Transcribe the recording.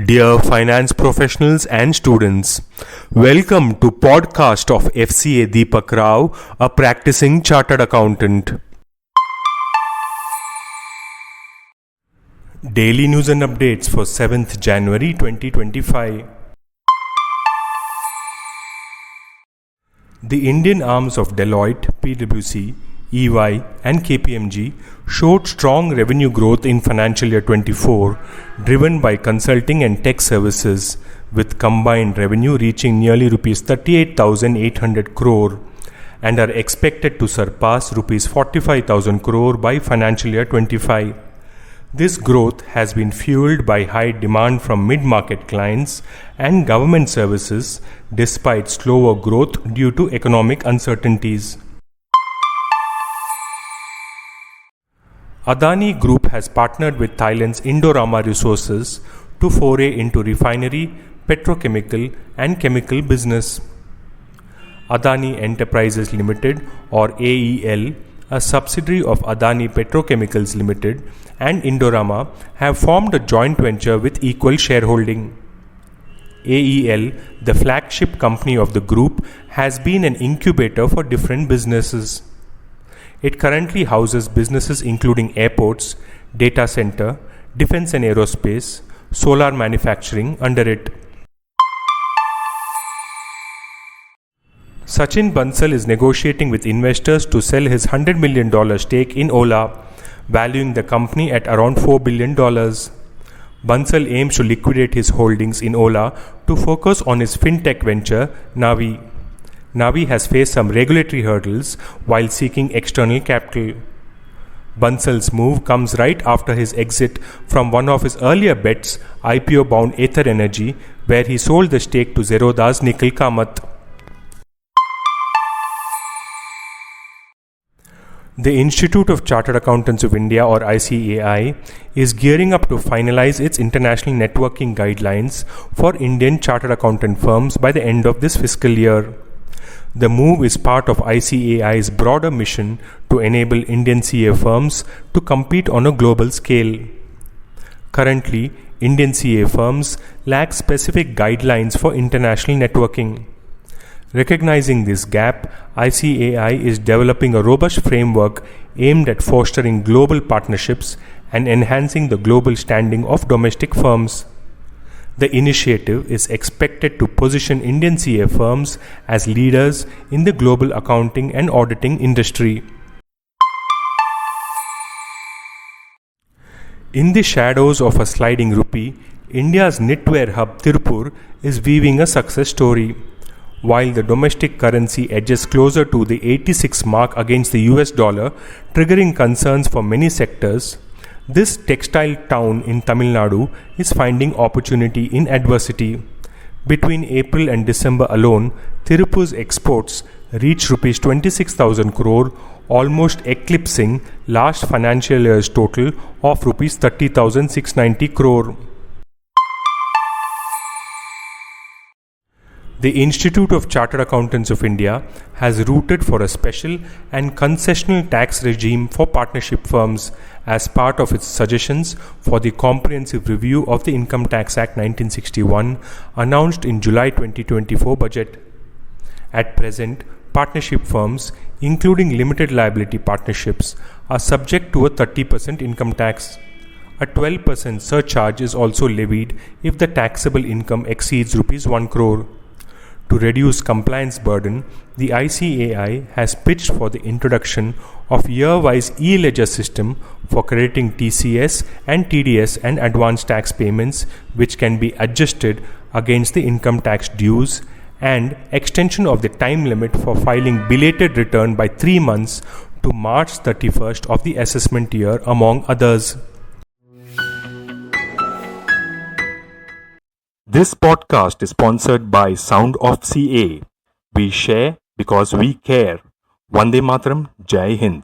Dear finance professionals and students, welcome to podcast of Fca Deepak Rao, a practicing chartered accountant. Daily news and updates for 7th January 2025. The Indian arms of Deloitte, PwC, EY and KPMG showed strong revenue growth in financial year 24, driven by consulting and tech services, with combined revenue reaching nearly rupees 38,800 crore and are expected to surpass rupees 45,000 crore by financial year 25. This growth has been fueled by high demand from mid-market clients and government services despite slower growth due to economic uncertainties. Adani Group has partnered with Thailand's Indorama Resources to foray into refinery, petrochemical and chemical business. Adani Enterprises Limited or AEL, a subsidiary of Adani Petrochemicals Limited and Indorama, have formed a joint venture with equal shareholding. AEL, the flagship company of the group, has been an incubator for different businesses. It currently houses businesses including airports, data center, defense and aerospace, solar manufacturing under it. Sachin Bansal is negotiating with investors to sell his $100 million stake in Ola, valuing the company at around $4 billion. Bansal aims to liquidate his holdings in Ola to focus on his fintech venture, Navi. Navi has faced some regulatory hurdles while seeking external capital. Bansal's move comes right after his exit from one of his earlier bets, IPO-bound Ather Energy, where he sold the stake to Zerodha's Nikhil Kamath. The Institute of Chartered Accountants of India or ICAI is gearing up to finalize its international networking guidelines for Indian chartered accountant firms by the end of this fiscal year. The move is part of ICAI's broader mission to enable Indian CA firms to compete on a global scale. Currently, Indian CA firms lack specific guidelines for international networking. Recognizing this gap, ICAI is developing a robust framework aimed at fostering global partnerships and enhancing the global standing of domestic firms. The initiative is expected to position Indian CA firms as leaders in the global accounting and auditing industry. In the shadows of a sliding rupee, India's knitwear hub Tirupur is weaving a success story. While the domestic currency edges closer to the 86 mark against the US dollar, triggering concerns for many sectors, this textile town in Tamil Nadu is finding opportunity in adversity. Between April and December alone, Tirupur's exports reached rupees 26,000 crore, almost eclipsing last financial year's total of rupees 30,690 crore. The Institute of Chartered Accountants of India has rooted for a special and concessional tax regime for partnership firms as part of its suggestions for the Comprehensive Review of the Income Tax Act 1961 announced in July 2024 budget. At present, partnership firms, including limited liability partnerships, are subject to a 30% income tax. A 12% surcharge is also levied if the taxable income exceeds rupees 1 crore. To reduce compliance burden, the ICAI has pitched for the introduction of year-wise e-ledger system for crediting TCS and TDS and advance tax payments, which can be adjusted against the income tax dues, and extension of the time limit for filing belated return by 3 months to March 31st of the assessment year, among others. This podcast is sponsored by Sound of CA. We share because we care. Vande Mataram, Jai Hind.